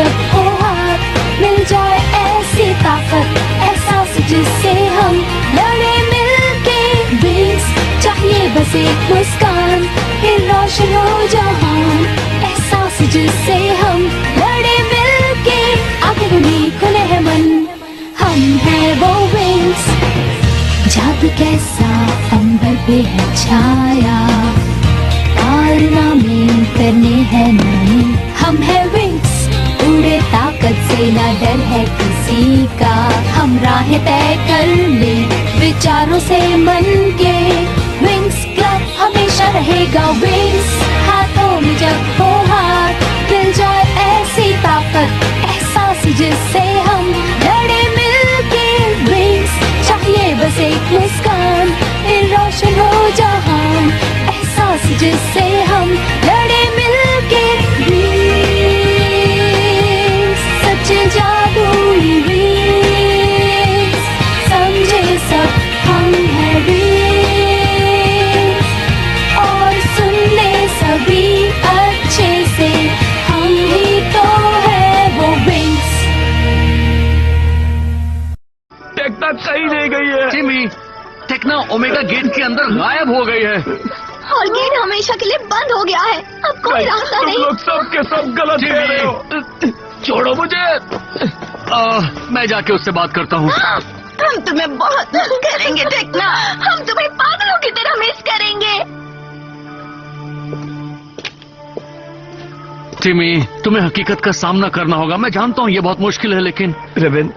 जब हो हाथ, मिल जाए ऐसी ताकत, एहसास जिससे हम लड़े मिलके। विंग्स चाहिए बस एक मुस्कान, फिर रोशन हो जहान, एहसास जिससे हम लड़े मिलके। आगे खुली खुले है मन, हम हैं वो विंग्स। जादू कैसा अंबर पे है छाया, कारनामे करने हैं नए। हम हैं विंग्स, उड़े ताकत से ना डर है किसी का। हम राहें तय कर ले विचारों से मन के। विंग्स क्लब हमेशा रहेगा विंग्स। हाथों में जब हो हाथ, मिल जाए ऐसी ताकत, एहसास जिससे हम लड़े मिलके। विंग्स चाहिए बस एक मुस्कान, फिर रोशन हो जहान, एहसास जिससे हम लड़े मिलके। विंग्स सच्चे जादुई विंग्स, समझे सब हम हैं विंग्स। और सुन ले सभी अच्छे से, हम ही तो है वो विंग्स। टेक्ना कहीं नहीं गई है। जिमी, टेक्ना ओमेगा गेट के अंदर गायब हो गई है। और गेट हमेशा के लिए बंद हो गया है। अब कोई रास्ता तुम नहीं। लोग सब के सब गलत कह रहे हो। छोड़ो मुझे। मैं जाके उससे बात करता हूँ। हम तुम्हें बहुत मिस करेंगे टेक्ना, हम तुम्हें पागलों की तरह मिस करेंगे। जिमी, तुम्हें हकीकत का सामना करना होगा। मैं जानता हूँ ये बहुत मुश्किल है, लेकिन रेवेन,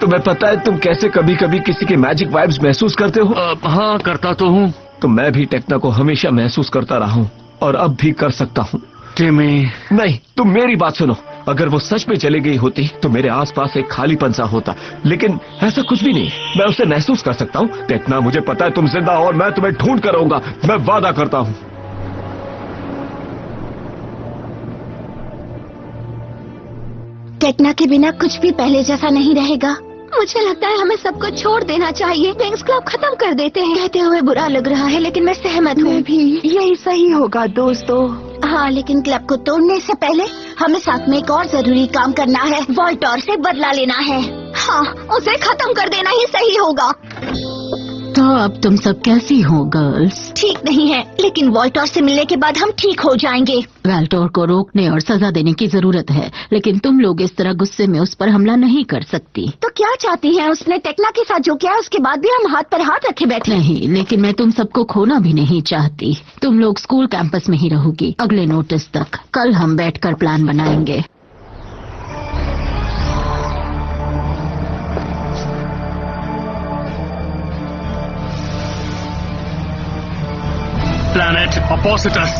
तुम्हें पता है तुम कैसे कभी कभी किसी के मैजिक वाइब्स महसूस करते हो? हाँ, करता तो हूँ। तो मैं भी टेक्ना को हमेशा महसूस करता रहा हूँ और अब भी कर सकता हूँ। जिमी, नहीं, तुम मेरी बात सुनो। अगर वो सच में चली गई होती तो मेरे आसपास एक खालीपन सा होता, लेकिन ऐसा कुछ भी नहीं। मैं उसे महसूस कर सकता हूँ। टेक्ना, मुझे पता है तुम जिंदा हो और मैं तुम्हें ढूंढ कर रहूंगा। मैं वादा करता हूँ। टेक्ना के बिना कुछ भी पहले जैसा नहीं रहेगा। मुझे लगता है हमें सबको छोड़ देना चाहिए। विंग्स क्लब खत्म कर देते हैं। कहते हुए बुरा लग रहा है, लेकिन मैं सहमत हूँ। भी यही सही होगा दोस्तों। हाँ, लेकिन क्लब को तोड़ने से पहले हमें साथ में एक और जरूरी काम करना है। वॉल्टोर से बदला लेना है। हाँ, उसे खत्म कर देना ही सही होगा। तो अब तुम सब कैसी हो गर्ल्स? ठीक नहीं है, लेकिन वॉल्टोर से मिलने के बाद हम ठीक हो जाएंगे। वॉल्टोर को रोकने और सजा देने की जरूरत है, लेकिन तुम लोग इस तरह गुस्से में उस पर हमला नहीं कर सकती। तो क्या चाहती हैं? उसने टेक्ना के साथ जो किया उसके बाद भी हम हाथ पर हाथ रखे बैठे। नहीं, लेकिन मैं तुम सबको खोना भी नहीं चाहती। तुम लोग स्कूल कैंपस में ही रहोगी अगले नोटिस तक। कल हम बैठकर प्लान बनाएंगे। प्लैनेट अपोसिटस।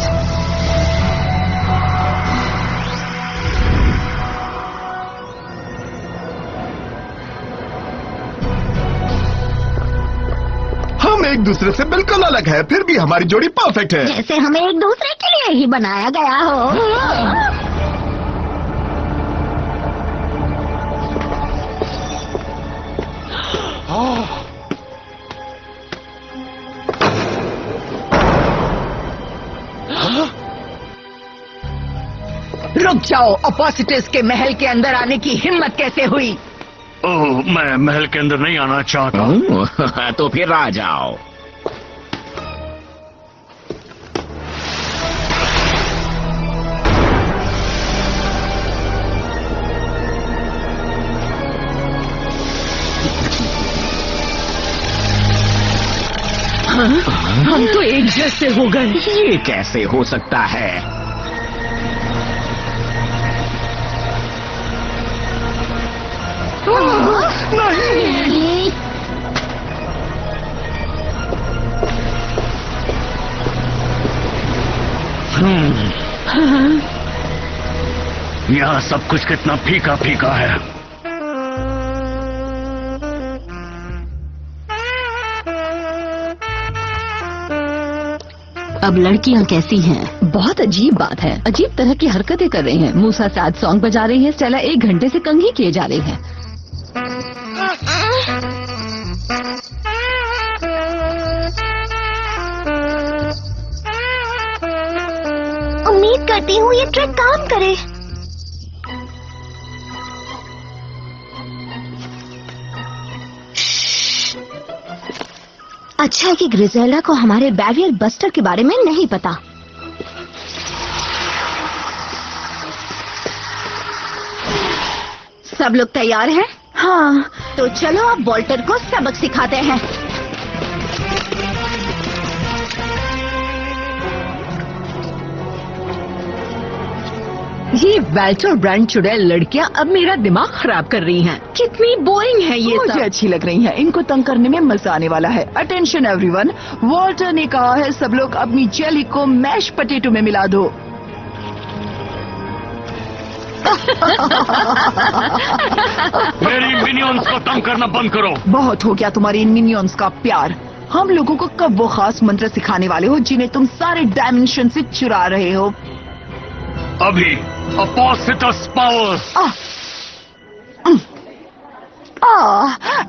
हम एक दूसरे से बिल्कुल अलग है, फिर भी हमारी जोड़ी परफेक्ट है। जैसे हमें एक दूसरे के लिए ही बनाया गया हो। रुक जाओ, अपोसिटस के महल के अंदर आने की हिम्मत कैसे हुई? ओह, मैं महल के अंदर नहीं आना चाहता। तो फिर आ जाओ। हम तो एक जैसे हो गए। ये कैसे हो सकता है? नहीं। यहाँ सब कुछ कितना फीका फीका है। अब लड़कियाँ कैसी हैं? बहुत अजीब बात है। अजीब तरह की हरकतें कर रही हैं। मूसा सैड सॉन्ग बजा रही है। स्टेला 1 घंटे से कंघी किए जा रही है। उम्मीद करती हूँ ये ट्रिक काम करे। अच्छा है कि ग्रिजेल्डा को हमारे बैरियर बस्टर के बारे में नहीं पता। सब लोग तैयार हैं? हाँ, तो चलो अब वॉल्टर को सबक सिखाते हैं। ये वेल्टर ब्रांड चुड़ैल लड़कियां अब मेरा दिमाग खराब कर रही हैं। कितनी बोरिंग है ये मुझे सब। अच्छी लग रही हैं। इनको तंग करने में मजा आने वाला है। अटेंशन एवरीवन, वॉल्टर ने कहा है सब लोग अपनी जेली को मैश पोटैटो में मिला दो। मेरी मिनियंस को तंग करना बंद करो। बहुत हो गया तुम्हारी इन मिनियंस का प्यार। हम लोगों को कब वो खास मंत्र सिखाने वाले हो जिन्हें तुम सारे डायमेंशन से चुरा रहे हो? अभी अपोसिटस पावर्स।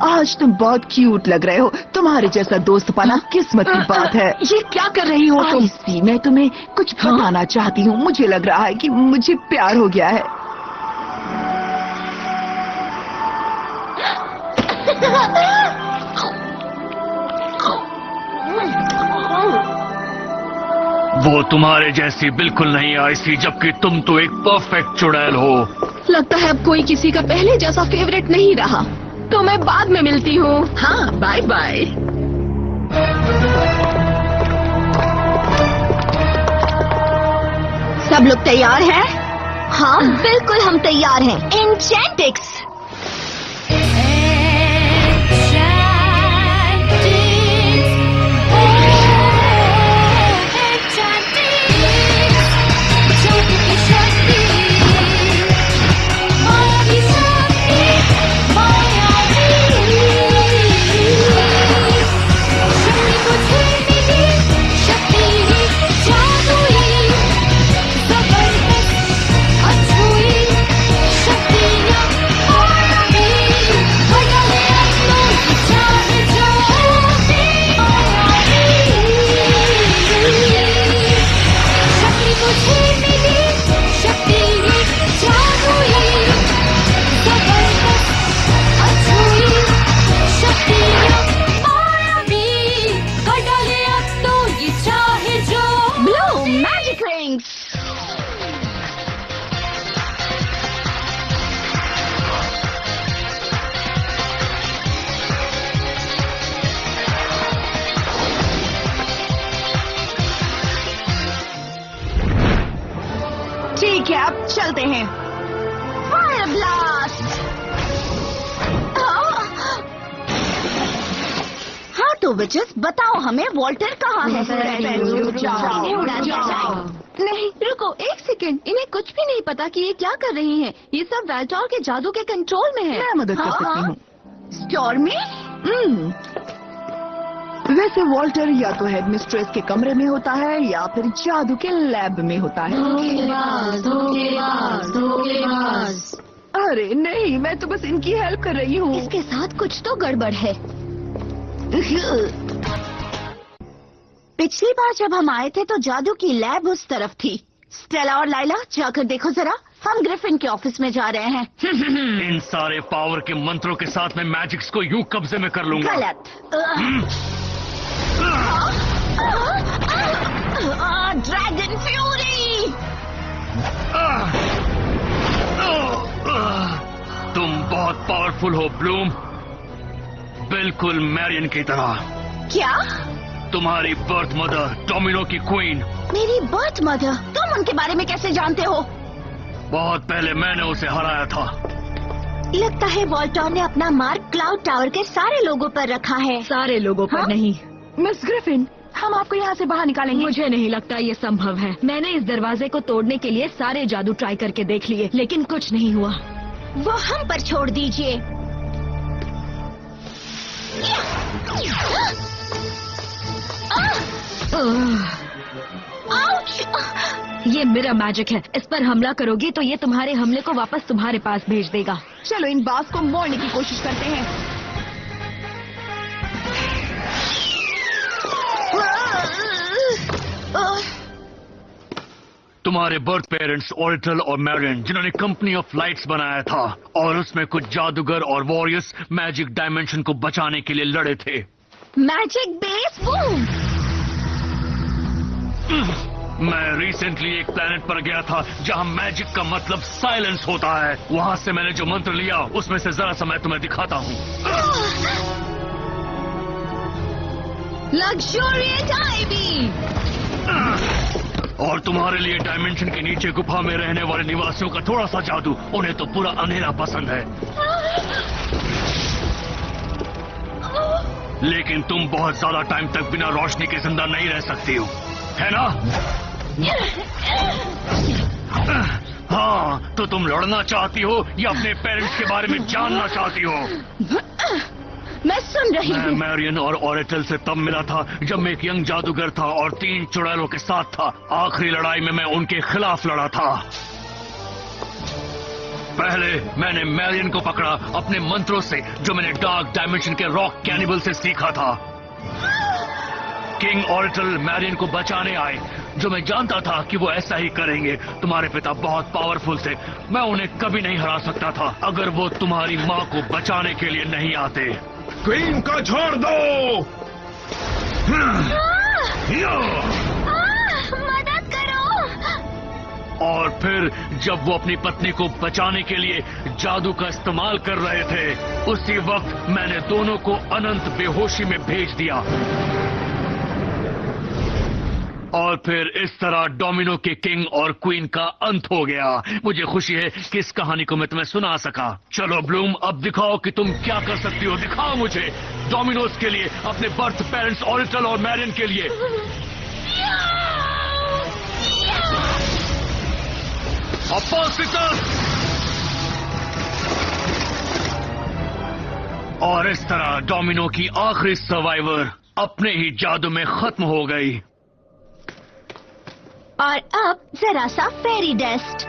आज तुम बहुत क्यूट लग रहे हो। तुम्हारे जैसा दोस्त पाना किस्मत की बात है। ये क्या कर रही हो तुम? आइसी, मैं तुम्हें कुछ बताना चाहती हूँ। मुझे लग रहा है कि मुझे प्यार हो गया है। वो तुम्हारे जैसी बिल्कुल नहीं आईसी, जबकि तुम तो एक परफेक्ट चुड़ैल हो। लगता है अब कोई किसी का पहले जैसा फेवरेट नहीं रहा। तो मैं बाद में मिलती हूँ। हाँ, बाय बाय। सब लोग तैयार हैं? हाँ, बिल्कुल हम तैयार हैं। एन्चेंटिक्स। ठीक है, अब चलते हैं। Fire blast. हाँ तो विचेस, बताओ हमें वॉल्टर कहाँ है? नहीं, रुको एक सेकंड। इन्हें कुछ भी नहीं पता कि ये क्या कर रही हैं। ये सब वेल्टोर के जादू के कंट्रोल में है। मैं मदद कर सकती हूँ। स्टॉर्मी? वैसे वॉल्टर या तो हेड मिस्ट्रेस के कमरे में होता है या फिर जादू के लैब में होता है। अरे नहीं, मैं तो बस इनकी हेल्प कर रही हूँ। इसके साथ कुछ तो गड़बड़ है। पिछली बार जब हम आए थे तो जादू की लैब उस तरफ थी। स्टेला और लाइला, जाकर देखो जरा। हम ग्रिफिन के ऑफिस में जा रहे हैं। इन सारे पावर के मंत्रों के साथ मैं मैजिक्स को यूं कब्जे में कर लूंगा। गलत। Dragon fury. तुम बहुत पावरफुल हो ब्लूम, बिल्कुल मैरियन की तरह। क्या? तुम्हारी बर्थ मदर, डोमिनो की क्वीन। मेरी बर्थ मदर? तुम उनके बारे में कैसे जानते हो? बहुत पहले मैंने उसे हराया था। लगता है वॉल्टर ने अपना मार्क क्लाउड टावर के सारे लोगों पर रखा है। सारे लोगों पर हाँ? नहीं। मिस ग्रिफिन, हम आपको यहाँ से बाहर निकालेंगे। मुझे नहीं लगता ये संभव है। मैंने इस दरवाजे को तोड़ने के लिए सारे जादू ट्राई करके देख लिए, लेकिन कुछ नहीं हुआ। वो हम पर छोड़ दीजिए। ये मेरा मैजिक है। इस पर हमला करोगी तो ये तुम्हारे हमले को वापस तुम्हारे पास भेज देगा। चलो इन बास को मोड़ने की कोशिश करते हैं। तुम्हारे बर्थ पेरेंट्स ऑरिटल और मैरियन, जिन्होंने कंपनी ऑफ लाइट्स बनाया था और उसमें कुछ जादूगर और वॉरियर्स मैजिक डायमेंशन को बचाने के लिए लड़े थे। Magic base boom. मैं रिसेंटली एक प्लेनेट पर गया था जहां मैजिक का मतलब साइलेंस होता है। वहां से मैंने जो मंत्र लिया उसमें से जरा सा मैं तुम्हें दिखाता हूँ। लग्जूरियस आईवी। और तुम्हारे लिए डायमेंशन के नीचे गुफा में रहने वाले निवासियों का थोड़ा सा जादू, उन्हें तो पूरा अंधेरा पसंद है। लेकिन तुम बहुत ज्यादा टाइम तक बिना रोशनी के जिंदा नहीं रह सकती हो, है ना? हाँ, तो तुम लड़ना चाहती हो या अपने पेरेंट्स के बारे में जानना चाहती हो? मैं सुन रही मैं हूँ। मैरियन और ऑरेटल से तब मिला था जब मैं एक यंग जादूगर था और 3 चुड़ैलों के साथ था। आखिरी लड़ाई में मैं उनके खिलाफ लड़ा था। पहले मैंने मैरियन को पकड़ा अपने मंत्रों से, जो मैंने डार्क डायमेंशन के रॉक कैनिबल से सीखा था। किंग ऑरेटल मैरियन को बचाने आए, जो मैं जानता था कि वो ऐसा ही करेंगे। तुम्हारे पिता बहुत पावरफुल थे, मैं उन्हें कभी नहीं हरा सकता था अगर वो तुम्हारी माँ को बचाने के लिए नहीं आते। क्वीन को छोड़ दो। मदद करो। और फिर जब वो अपनी पत्नी को बचाने के लिए जादू का इस्तेमाल कर रहे थे, उसी वक्त मैंने दोनों को अनंत बेहोशी में भेज दिया। और फिर इस तरह डोमिनो के किंग और क्वीन का अंत हो गया। मुझे खुशी है कि इस कहानी को मैं तुम्हें सुना सका। चलो ब्लूम, अब दिखाओ कि तुम क्या कर सकती हो। दिखाओ मुझे, डोमिनोज के लिए, अपने बर्थ पेरेंट्स ऑरेटल और मैरियन के लिए। अपोसिटस! और इस तरह डोमिनो की आखिरी सर्वाइवर अपने ही जादू में खत्म हो गई। और अब जरा सा फेरी डस्ट।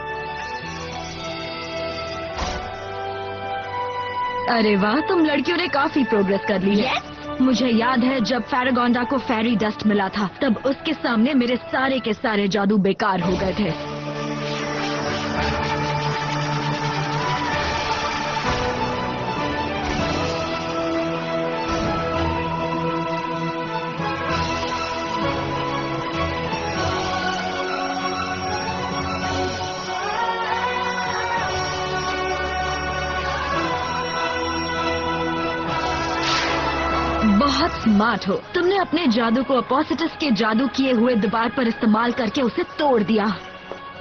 अरे वाह, तुम लड़कियों ने काफी प्रोग्रेस कर ली है। मुझे याद है जब फेरागोंडा को फेरी डस्ट मिला था, तब उसके सामने मेरे सारे के सारे जादू बेकार हो गए थे। बहुत स्मार्ट हो, तुमने अपने जादू को अपोसिटस के जादू किए हुए दीवार पर इस्तेमाल करके उसे तोड़ दिया।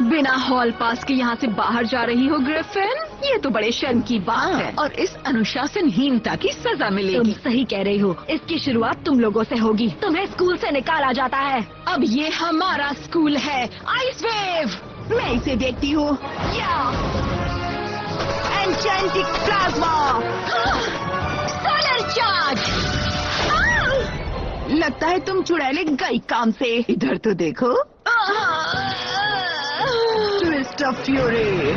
बिना हॉल पास के यहाँ से बाहर जा रही हो ग्रिफिन? ये तो बड़े शर्म की बात है और इस अनुशासनहीनता की सजा तुम मिलेगी। सही कह रही हो, इसकी शुरुआत तुम लोगों से होगी। तुम्हें स्कूल से निकाला जाता है। अब ये हमारा स्कूल है। आइस वेव, मैं इसे देखती हूँ। एन्चेंटिक प्लाज्मा, सोलर चार्ज। लगता है तुम चुड़ैले गई काम से। इधर तो देखो। Twist of fury.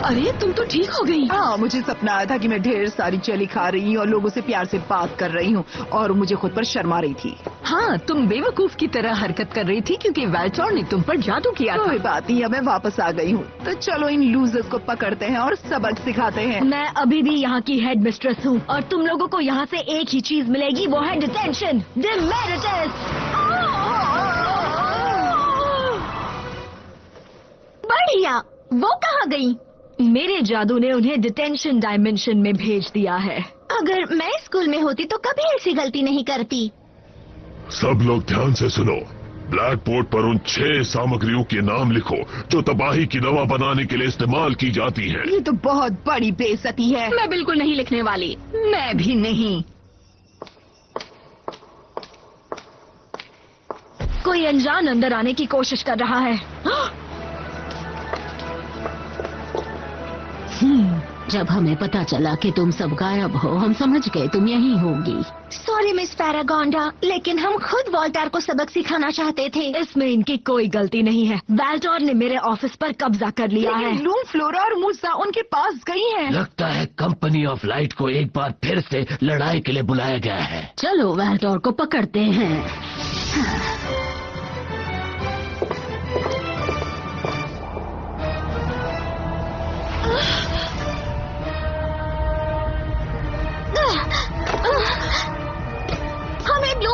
अरे तुम तो ठीक हो गई। हाँ, मुझे सपना आया था कि मैं ढेर सारी चेली खा रही हूँ और लोगों से प्यार से बात कर रही हूँ, और मुझे खुद पर शर्मा रही थी। हाँ, तुम बेवकूफ की तरह हरकत कर रही थी क्योंकि वेल्टोर ने तुम पर जादू किया था। कोई बात नहीं, अब मैं वापस आ गई हूँ। तो चलो इन लूजर्स को पकड़ते हैं और सबक सिखाते हैं। मैं अभी भी यहाँ की हेड मिस्ट्रेस हूँ और तुम लोगों को यहाँ से एक ही चीज मिलेगी, वो है डिटेंशन, डिमेरिटस। बढ़िया, वो कहाँ गई? मेरे जादू ने उन्हें डिटेंशन डायमेंशन में भेज दिया है। अगर मैं स्कूल में होती तो कभी ऐसी गलती नहीं करती। सब लोग ध्यान से सुनो। ब्लैक बोर्ड पर उन 6 सामग्रियों के नाम लिखो जो तबाही की दवा बनाने के लिए इस्तेमाल की जाती है। ये तो बहुत बड़ी बेइज्जती है। मैं बिल्कुल नहीं लिखने वाली। मैं भी नहीं। कोई अनजान अंदर आने की कोशिश कर रहा है। जब हमें पता चला कि तुम सब गायब हो, हम समझ गए तुम यहीं होगी। सॉरी मिस पैरागोंडा, लेकिन हम खुद वॉल्टर को सबक सिखाना चाहते थे। इसमें इनकी कोई गलती नहीं है। वेल्टोर ने मेरे ऑफिस पर कब्जा कर लिया है। लेकिन लूम, फ्लोरा और मूसा उनके पास गई हैं। लगता है कंपनी ऑफ लाइट को एक बार फिर से लड़ाई के लिए बुलाया गया है। चलो वेल्टोर को पकड़ते हैं।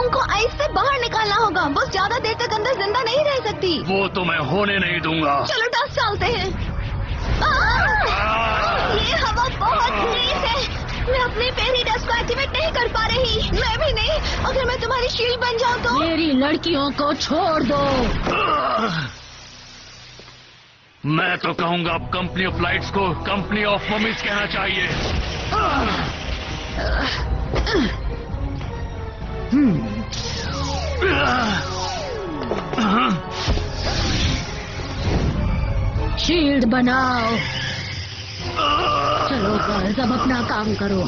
ब्लूम को आइस से बाहर निकालना होगा। वो ज्यादा देर तक अंदर जिंदा नहीं रह सकती। वो तो मैं होने नहीं दूंगा। चलो डस्ट डालते हैं। ये हवा बहुत तेज है। मैं अपने फेरी डस्ट को एक्टिवेट नहीं कर पा रही। मैं भी नहीं। अगर मैं तुम्हारी शील्ड बन जाऊं तो। मेरी लड़कियों को छोड़ दो। मैं तो कहूंगा अब कंपनी ऑफ लाइट्स को कंपनी ऑफ ममीज कहना चाहिए। शील्ड बनाओ। चलो गर्ल्स, अब अपना काम करो।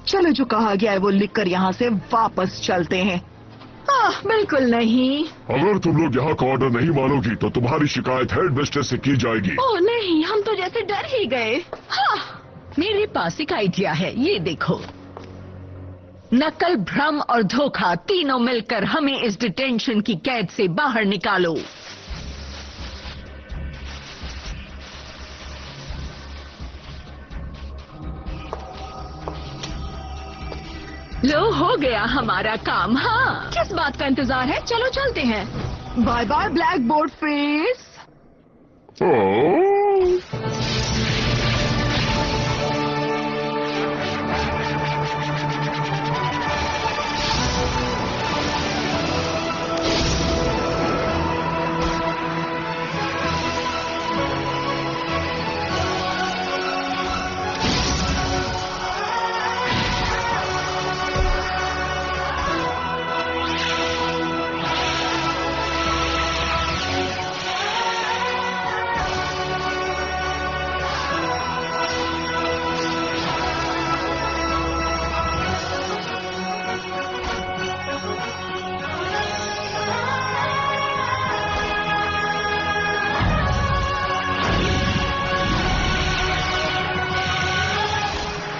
चलो, जो कहा गया है वो लिखकर यहाँ से वापस चलते हैं। बिल्कुल नहीं। अगर तुम लोग यहाँ का ऑर्डर नहीं मानोगी तो तुम्हारी शिकायत हेड मिस्ट्रेस से की जाएगी। ओह नहीं, हम तो जैसे डर ही गए। हाँ, मेरे पास एक आइडिया है, ये देखो। नकल, भ्रम और धोखा तीनों मिलकर हमें इस डिटेंशन की कैद से बाहर निकालो। लो, हो गया हमारा काम। हाँ, किस बात का इंतजार है? चलो चलते हैं। Bye bye black board face.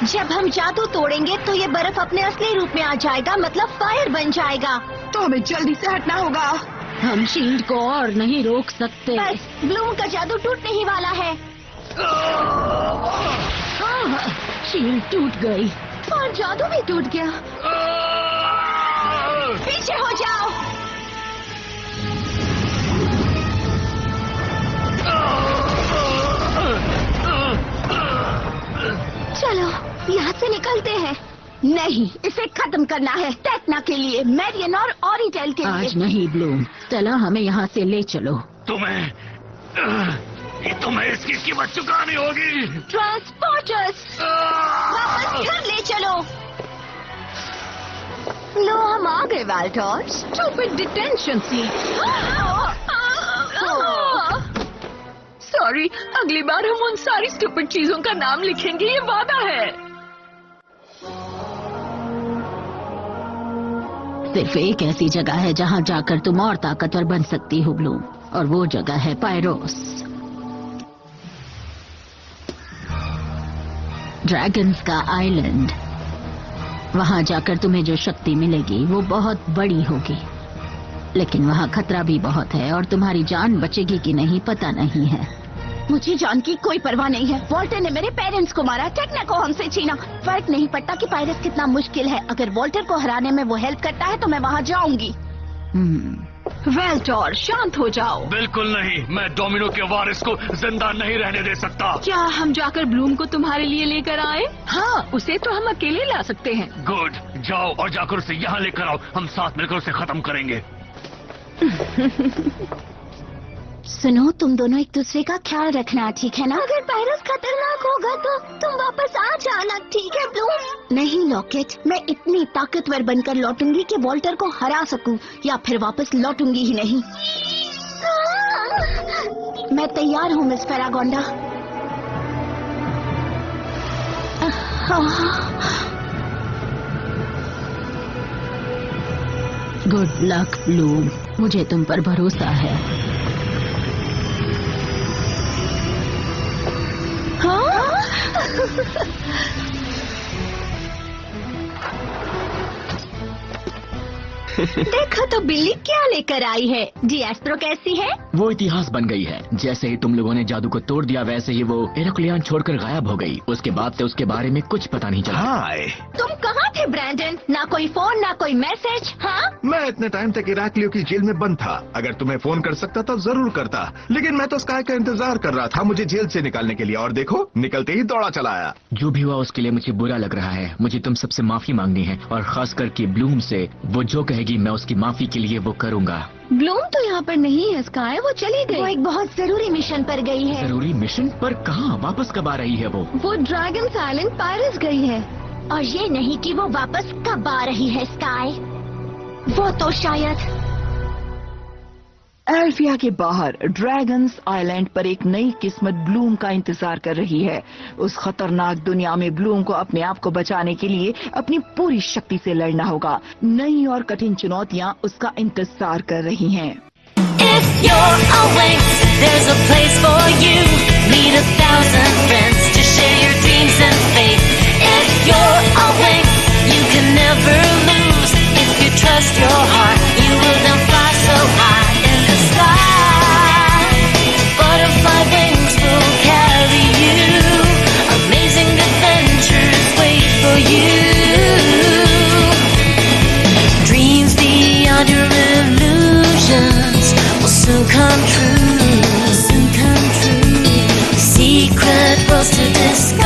जब हम जादू तोड़ेंगे तो ये बर्फ अपने असली रूप में आ जाएगा, मतलब फायर बन जाएगा। तो हमें जल्दी से हटना होगा। हम शील्ड को और नहीं रोक सकते। बस ब्लूम का जादू टूटने ही वाला है। हाँ, शील्ड टूट गई और जादू भी टूट गया। पीछे हो जाओ। चलो यहाँ से निकलते हैं। नहीं, इसे खत्म करना है। टेक्ना के लिए, मैरियन और ऑरिटेल के लिए। आज नहीं ब्लूम, चलो हमें यहाँ से ले चलो। तुम्हें इसकी कीमत चुकानी होगी। ट्रांसपोर्टर्स, वापस घर ले चलो। लो, हम आ गए वाल्टर। स्टूपिड डिटेंशन सी। सॉरी, अगली बार हम उन सारी स्टूपिड चीजों का नाम लिखेंगे, ये वादा है। सिर्फ एक ऐसी जगह है जहाँ जाकर तुम और ताकतवर बन सकती हो ब्लूम, और वो जगह है पायरोस। ड्रैगन्स का आइलैंड। वहां जाकर तुम्हें जो शक्ति मिलेगी वो बहुत बड़ी होगी, लेकिन वहाँ खतरा भी बहुत है और तुम्हारी जान बचेगी कि नहीं पता नहीं है। मुझे जान की कोई परवाह नहीं है। वॉल्टर ने मेरे पेरेंट्स को मारा, टेक्ना को हमसे छीना। फर्क नहीं पड़ता कि पायरस कितना मुश्किल है। अगर वॉल्टर को हराने में वो हेल्प करता है तो मैं वहाँ जाऊंगी। वेल्टोर, शांत हो जाओ। बिल्कुल नहीं, मैं डोमिनो के वारिस को जिंदा नहीं रहने दे सकता। क्या हम जाकर ब्लूम को तुम्हारे लिए लेकर आए? हाँ, उसे तो हम अकेले ला सकते हैं। गुड, जाओ और जाकर उसे यहाँ लेकर आओ। हम साथ मिलकर उसे खत्म करेंगे। सुनो, तुम दोनों एक दूसरे का ख्याल रखना, ठीक है ना? अगर पायरस खतरनाक होगा तो तुम वापस आ जाना, ठीक है ब्लूम? नहीं लॉकेट, मैं इतनी ताकतवर बनकर लौटूंगी कि वॉल्टर को हरा सकूं, या फिर वापस लौटूंगी ही नहीं। मैं तैयार हूँ मिस फेरागोंडा। गुड लक ब्लूम, मुझे तुम पर भरोसा है। देखो तो बिल्ली क्या लेकर आई है। डिएस्ट्रो कैसी है? वो इतिहास बन गई है। जैसे ही तुम लोगों ने जादू को तोड़ दिया वैसे ही वो एरोक्लियन छोड़कर गायब हो गई। उसके बाद से उसके बारे में कुछ पता नहीं चला। हाय, तुम कहाँ थे ब्रैंडन? ना कोई फोन ना कोई मैसेज। हाँ, मैं इतने टाइम तक इराकलियो की जेल में बंद था। अगर तुम्हें फोन कर सकता तो जरूर करता, लेकिन मैं तो स्काई का इंतजार कर रहा था मुझे जेल से निकालने के लिए, और देखो निकलते ही दौड़ा चला आया। जो भी हुआ उसके लिए मुझे बुरा लग रहा है। मुझे तुम सबसे माफी मांगनी है, और खास करके ब्लूम से। वो जो कहेगी मैं उसकी माफी के लिए वो करूँगा। ब्लूम तो यहाँ पर नहीं है स्काई, वो चली वो गई। एक बहुत जरूरी मिशन पर गई है। जरूरी मिशन पर? कहाँ? वापस कब आ रही है वो? वो ड्रैगन आइलैंड पायरस गई है। और ये नहीं कि वो वापस कब आ रही है स्काई। वो तो शायद एल्फिया के बाहर ड्रैगन्स आइलैंड पर एक नई किस्मत ब्लूम का इंतजार कर रही है। उस खतरनाक दुनिया में ब्लूम को अपने आप को बचाने के लिए अपनी पूरी शक्ति से लड़ना होगा। नई और कठिन चुनौतियां उसका इंतजार कर रही हैं। If you're awake, there's a place for you. Meet 1,000 friends to share your dreams and faith. If you're awake, you can never lose. If you trust your heart, you will then fly so high in the sky. Butterfly wings will carry you. Amazing adventures wait for you. Dreams beyond your illusions will soon come true. Secret worlds to discover.